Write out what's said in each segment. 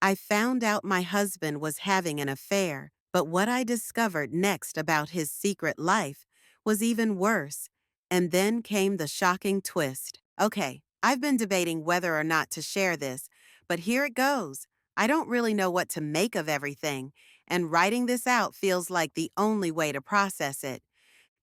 I found out my husband was having an affair, but what I discovered next about his secret life was even worse. And then came the shocking twist. Okay, I've been debating whether or not to share this, but here it goes. I don't really know what to make of everything, and writing this out feels like the only way to process it.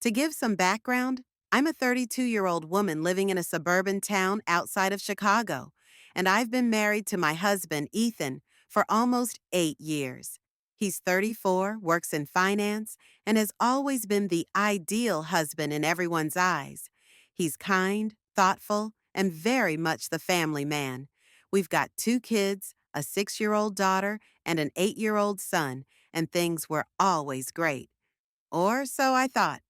To give some background, I'm a 32-year-old woman living in a suburban town outside of Chicago, and I've been married to my husband, Ethan, for almost 8 years. He's 34, works in finance, and has always been the ideal husband in everyone's eyes. He's kind, thoughtful, and very much the family man. We've got 2 kids, a 6-year-old daughter, and an 8-year-old son, and things were always great. Or so I thought.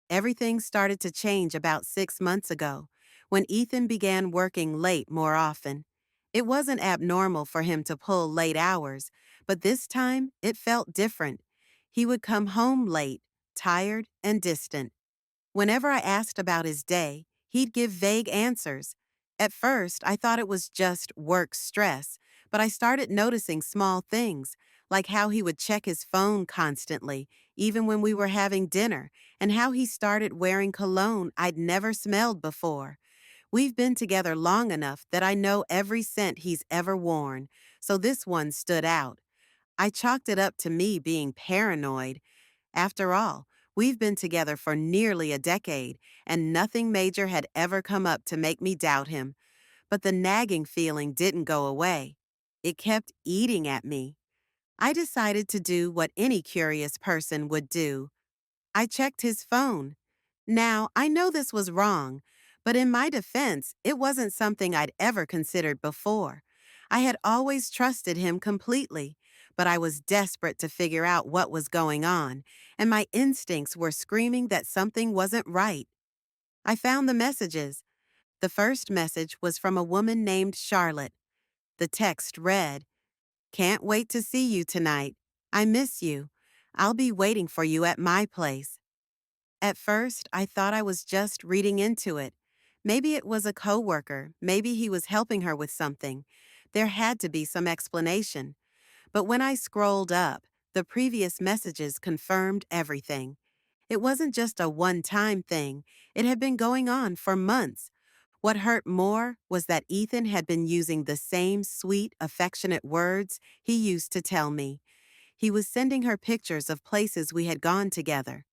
Everything started to change about 6 months ago, when Ethan began working late more often. It wasn't abnormal for him to pull late hours, but this time it felt different. He would come home late, tired and distant. Whenever I asked about his day, he'd give vague answers. At first, I thought it was just work stress, but I started noticing small things, like how he would check his phone constantly, even when we were having dinner, and how he started wearing cologne I'd never smelled before. We've been together long enough that I know every scent he's ever worn, so this one stood out. I chalked it up to me being paranoid. After all, we've been together for nearly a decade, and nothing major had ever come up to make me doubt him. But the nagging feeling didn't go away. It kept eating at me. I decided to do what any curious person would do. I checked his phone. Now, I know this was wrong, but in my defense, it wasn't something I'd ever considered before. I had always trusted him completely, but I was desperate to figure out what was going on, and my instincts were screaming that something wasn't right. I found the messages. The first message was from a woman named Charlotte. The text read, "Can't wait to see you tonight. I miss you. I'll be waiting for you at my place." At first, I thought I was just reading into it. Maybe it was a coworker, maybe he was helping her with something. There had to be some explanation. But when I scrolled up, the previous messages confirmed everything. It wasn't just a one-time thing. It had been going on for months. What hurt more was that Ethan had been using the same sweet, affectionate words he used to tell me. He was sending her pictures of places we had gone together.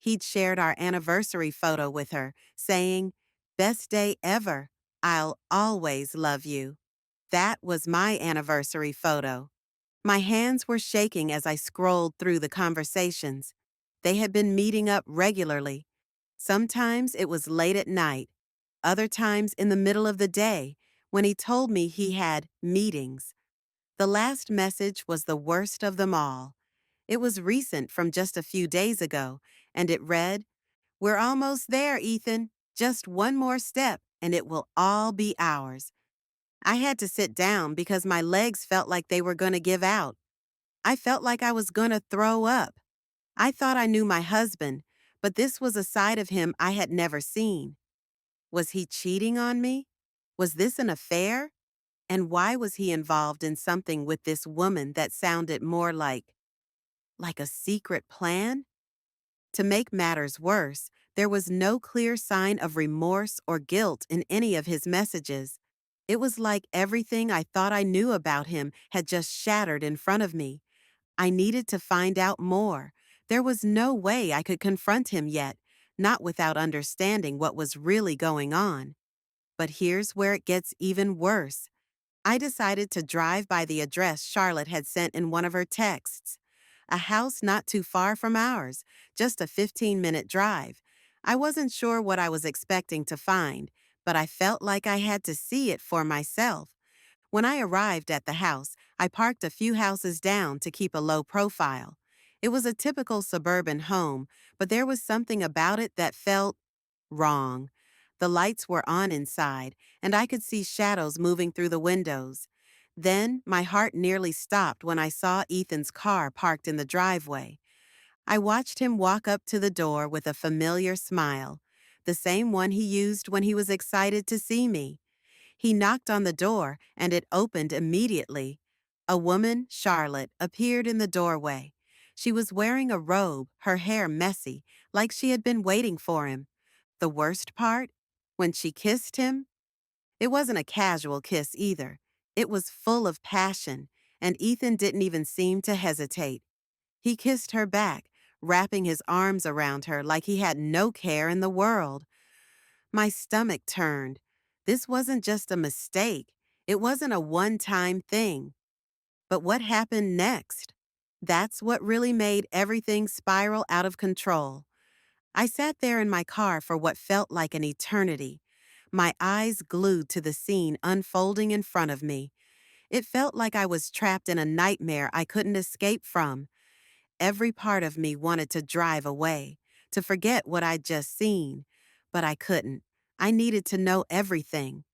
He'd shared our anniversary photo with her, saying, "Best day ever. I'll always love you." That was my anniversary photo. My hands were shaking as I scrolled through the conversations. They had been meeting up regularly. Sometimes it was late at night, other times in the middle of the day, when he told me he had meetings. The last message was the worst of them all. It was recent from just a few days ago, and it read, "We're almost there, Ethan. Just one more step, and it will all be ours." I had to sit down because my legs felt like they were going to give out. I felt like I was going to throw up. I thought I knew my husband, but this was a side of him I had never seen. Was he cheating on me? Was this an affair? And why was he involved in something with this woman that sounded more like a secret plan? To make matters worse, there was no clear sign of remorse or guilt in any of his messages. It was like everything I thought I knew about him had just shattered in front of me. I needed to find out more. There was no way I could confront him yet, not without understanding what was really going on. But here's where it gets even worse. I decided to drive by the address Charlotte had sent in one of her texts. A house not too far from ours, just a 15-minute drive. I wasn't sure what I was expecting to find, but I felt like I had to see it for myself. When I arrived at the house, I parked a few houses down to keep a low profile. It was a typical suburban home, but there was something about it that felt wrong. The lights were on inside, and I could see shadows moving through the windows. Then my heart nearly stopped when I saw Ethan's car parked in the driveway. I watched him walk up to the door with a familiar smile, the same one he used when he was excited to see me. He knocked on the door, and it opened immediately. A woman, Charlotte, appeared in the doorway. She was wearing a robe, her hair messy, like she had been waiting for him. The worst part? When she kissed him, it wasn't a casual kiss either. It was full of passion, and Ethan didn't even seem to hesitate. He kissed her back, wrapping his arms around her like he had no care in the world. My stomach turned. This wasn't just a mistake. It wasn't a one-time thing. But what happened next? That's what really made everything spiral out of control. I sat there in my car for what felt like an eternity, my eyes glued to the scene unfolding in front of me. It felt like I was trapped in a nightmare I couldn't escape from. Every part of me wanted to drive away, to forget what I'd just seen, but I couldn't. I needed to know everything.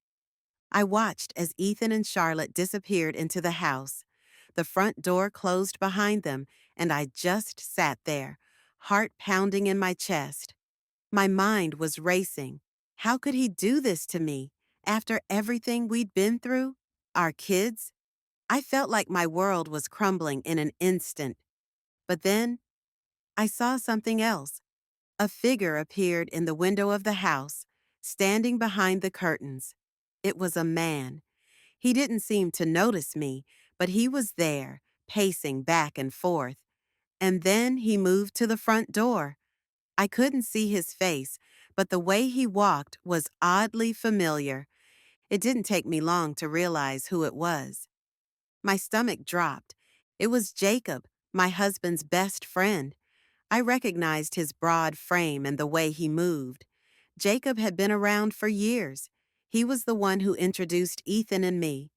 I watched as Ethan and Charlotte disappeared into the house. The front door closed behind them, and I just sat there, heart pounding in my chest. My mind was racing. How could he do this to me? After everything we'd been through? Our kids? I felt like my world was crumbling in an instant. But then, I saw something else. A figure appeared in the window of the house, standing behind the curtains. It was a man. He didn't seem to notice me, but he was there, pacing back and forth. And then he moved to the front door. I couldn't see his face, but the way he walked was oddly familiar. It didn't take me long to realize who it was. My stomach dropped. It was Jacob, my husband's best friend. I recognized his broad frame and the way he moved. Jacob had been around for years. He was the one who introduced Ethan and me.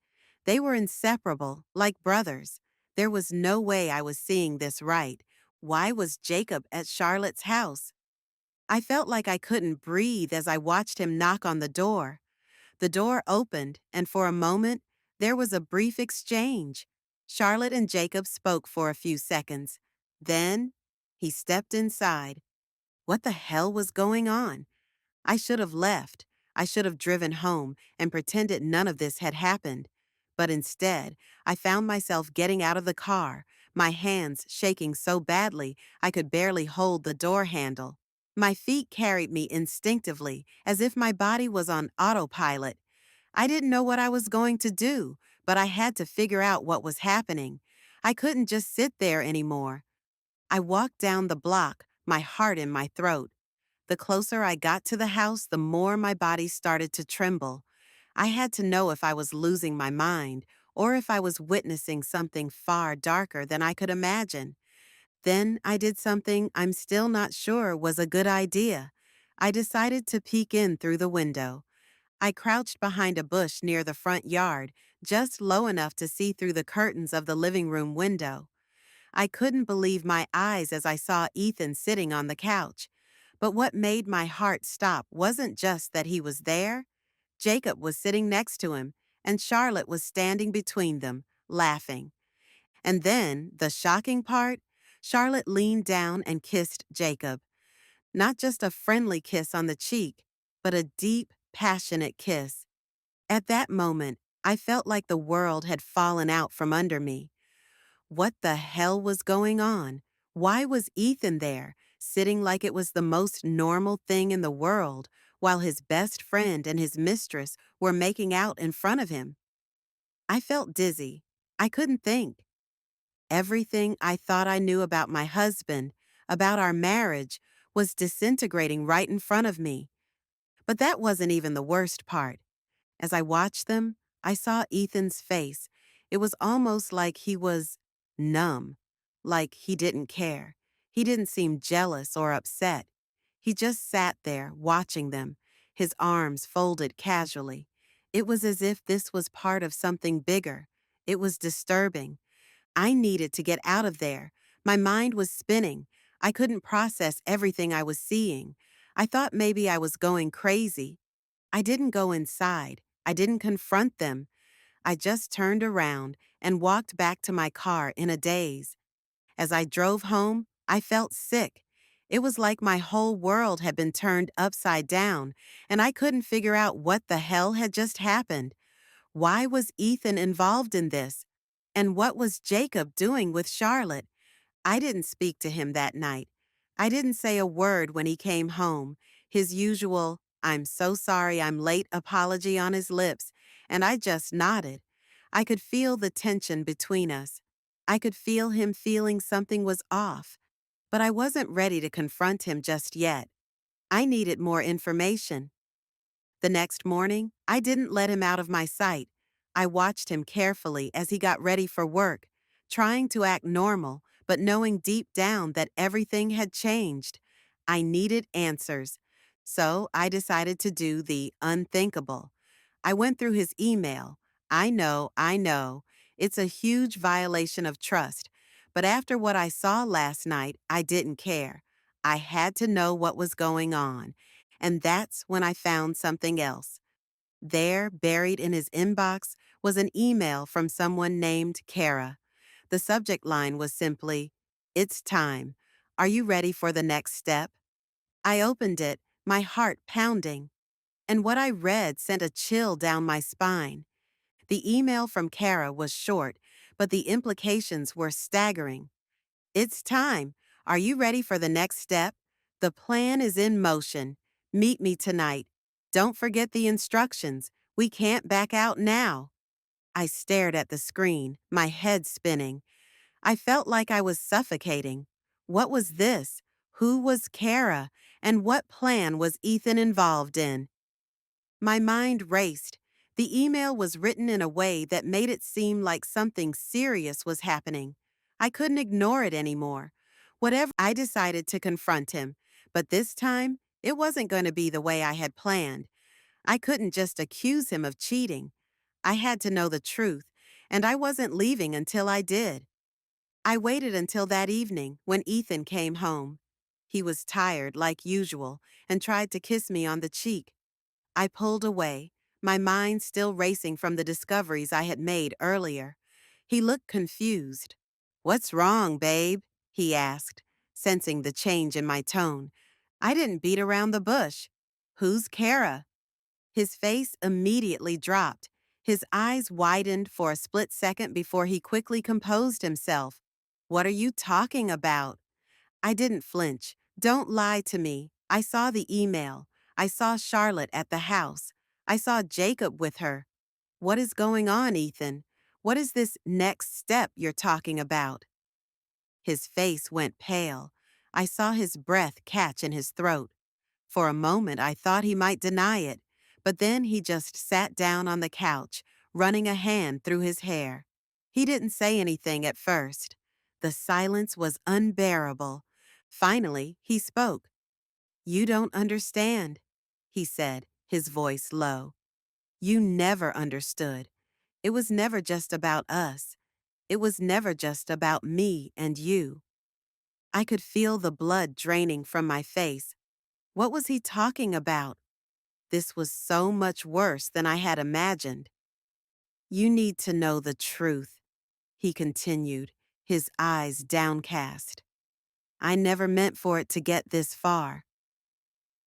They were inseparable, like brothers. There was no way I was seeing this right. Why was Jacob at Charlotte's house? I felt like I couldn't breathe as I watched him knock on the door. The door opened, and for a moment, there was a brief exchange. Charlotte and Jacob spoke for a few seconds. Then, he stepped inside. What the hell was going on? I should have left. I should have driven home and pretended none of this had happened. But instead, I found myself getting out of the car, my hands shaking so badly I could barely hold the door handle. My feet carried me instinctively, as if my body was on autopilot. I didn't know what I was going to do, but I had to figure out what was happening. I couldn't just sit there anymore. I walked down the block, my heart in my throat. The closer I got to the house, the more my body started to tremble. I had to know if I was losing my mind or if I was witnessing something far darker than I could imagine. Then I did something I'm still not sure was a good idea. I decided to peek in through the window. I crouched behind a bush near the front yard, just low enough to see through the curtains of the living room window. I couldn't believe my eyes as I saw Ethan sitting on the couch. But what made my heart stop wasn't just that he was there. Jacob was sitting next to him, and Charlotte was standing between them, laughing. And then, the shocking part, Charlotte leaned down and kissed Jacob. Not just a friendly kiss on the cheek, but a deep, passionate kiss. At that moment, I felt like the world had fallen out from under me. What the hell was going on? Why was Ethan there, sitting like it was the most normal thing in the world, while his best friend and his mistress were making out in front of him? I felt dizzy. I couldn't think. Everything I thought I knew about my husband, about our marriage, was disintegrating right in front of me. But that wasn't even the worst part. As I watched them, I saw Ethan's face. It was almost like he was numb, like he didn't care. He didn't seem jealous or upset. He just sat there, watching them, his arms folded casually. It was as if this was part of something bigger. It was disturbing. I needed to get out of there. My mind was spinning. I couldn't process everything I was seeing. I thought maybe I was going crazy. I didn't go inside. I didn't confront them. I just turned around and walked back to my car in a daze. As I drove home, I felt sick. It was like my whole world had been turned upside down, and I couldn't figure out what the hell had just happened. Why was Ethan involved in this? And what was Jacob doing with Charlotte? I didn't speak to him that night. I didn't say a word when he came home, his usual, "I'm so sorry I'm late" apology on his lips, and I just nodded. I could feel the tension between us. I could feel him feeling something was off, but I wasn't ready to confront him just yet. I needed more information. The next morning, I didn't let him out of my sight. I watched him carefully as he got ready for work, trying to act normal, but knowing deep down that everything had changed. I needed answers, so I decided to do the unthinkable. I went through his email. I know. It's a huge violation of trust. But after what I saw last night, I didn't care. I had to know what was going on. And that's when I found something else. There, buried in his inbox, was an email from someone named Kara. The subject line was simply, "It's time. Are you ready for the next step?" I opened it, my heart pounding, and what I read sent a chill down my spine. The email from Kara was short, but the implications were staggering. "It's time. Are you ready for the next step? The plan is in motion. Meet me tonight. Don't forget the instructions. We can't back out now." I stared at the screen, my head spinning. I felt like I was suffocating. What was this? Who was Kara? And what plan was Ethan involved in? My mind raced. The email was written in a way that made it seem like something serious was happening. I couldn't ignore it anymore. Whatever, I decided to confront him, but this time, it wasn't going to be the way I had planned. I couldn't just accuse him of cheating. I had to know the truth, and I wasn't leaving until I did. I waited until that evening when Ethan came home. He was tired, like usual, and tried to kiss me on the cheek. I pulled away, my mind still racing from the discoveries I had made earlier. He looked confused. "What's wrong, babe?" he asked, sensing the change in my tone. I didn't beat around the bush. "Who's Kara?" His face immediately dropped. His eyes widened for a split second before he quickly composed himself. "What are you talking about?" I didn't flinch. "Don't lie to me. I saw the email. I saw Charlotte at the house. I saw Jacob with her. What is going on, Ethan? What is this next step you're talking about?" His face went pale. I saw his breath catch in his throat. For a moment, I thought he might deny it, but then he just sat down on the couch, running a hand through his hair. He didn't say anything at first. The silence was unbearable. Finally, he spoke. "You don't understand," he said, his voice low. "You never understood. It was never just about us. It was never just about me and you." I could feel the blood draining from my face. What was he talking about? This was so much worse than I had imagined. "You need to know the truth," he continued, his eyes downcast. "I never meant for it to get this far."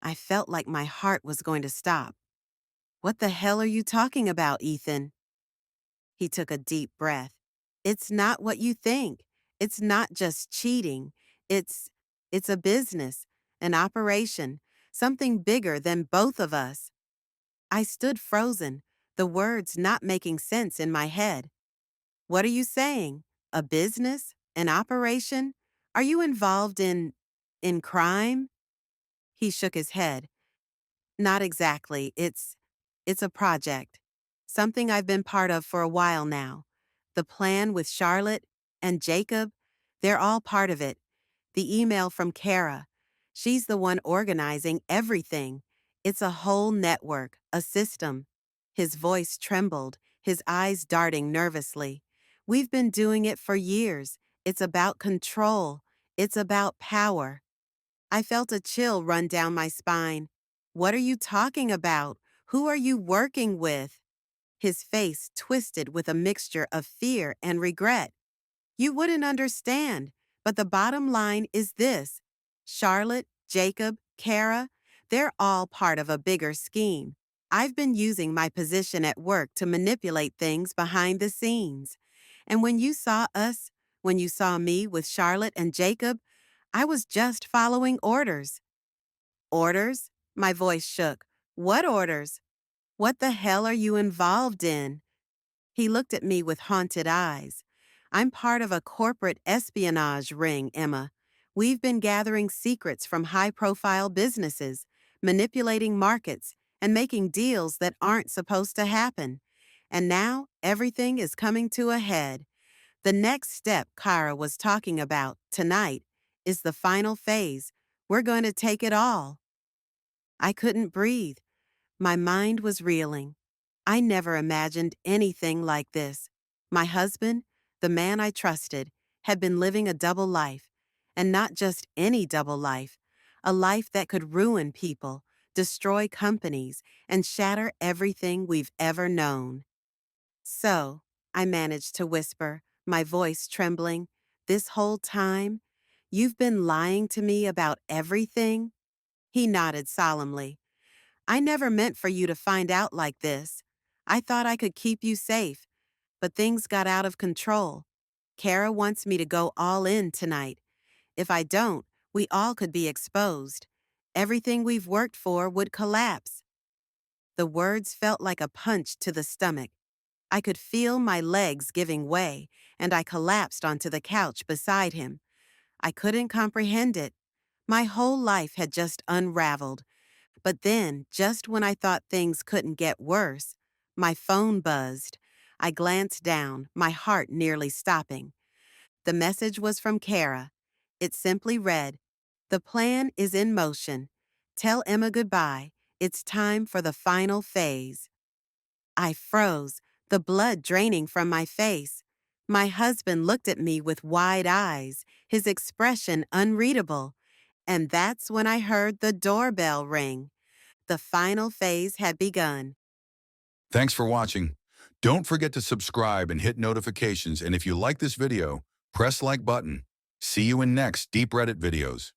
I felt like my heart was going to stop. "What the hell are you talking about, Ethan?" He took a deep breath. "It's not what you think. It's not just cheating. It's, it's a business, an operation, something bigger than both of us." I stood frozen, the words not making sense in my head. "What are you saying? A business? An operation? Are you involved in crime?" He shook his head. "Not exactly. It's a project. Something I've been part of for a while now. The plan with Charlotte and Jacob, they're all part of it. The email from Kara. She's the one organizing everything. It's a whole network, a system." His voice trembled, his eyes darting nervously. "We've been doing it for years. It's about control. It's about power." I felt a chill run down my spine. "What are you talking about? Who are you working with?" His face twisted with a mixture of fear and regret. "You wouldn't understand, but the bottom line is this. Charlotte, Jacob, Kara, they're all part of a bigger scheme. I've been using my position at work to manipulate things behind the scenes. And when you saw me with Charlotte and Jacob, I was just following orders. Orders? My voice shook. What orders? What the hell are you involved in? He looked at me with haunted eyes. I'm part of a corporate espionage ring, Emma. We've been gathering secrets from high-profile businesses, manipulating markets, and making deals that aren't supposed to happen. And now everything is coming to a head. The next step Kara was talking about tonight is the final phase. We're going to take it all. I couldn't breathe. My mind was reeling. I never imagined anything like this. My husband, the man I trusted, had been living a double life, and not just any double life, a life that could ruin people, destroy companies, and shatter everything we've ever known. So, I managed to whisper, my voice trembling, this whole time, you've been lying to me about everything? He nodded solemnly. I never meant for you to find out like this. I thought I could keep you safe, but things got out of control. Kara wants me to go all in tonight. If I don't, we all could be exposed. Everything we've worked for would collapse. The words felt like a punch to the stomach. I could feel my legs giving way, and I collapsed onto the couch beside him. I couldn't comprehend it. My whole life had just unraveled. But then, just when I thought things couldn't get worse, my phone buzzed. I glanced down, my heart nearly stopping. The message was from Kara. It simply read, "The plan is in motion. Tell Emma goodbye. It's time for the final phase." I froze, the blood draining from my face. My husband looked at me with wide eyes, his expression unreadable. And that's when I heard the doorbell ring. The final phase had begun. Thanks for watching. Don't forget to subscribe and hit notifications, and if you like this video, press like button. See you in next Deep Reddit videos.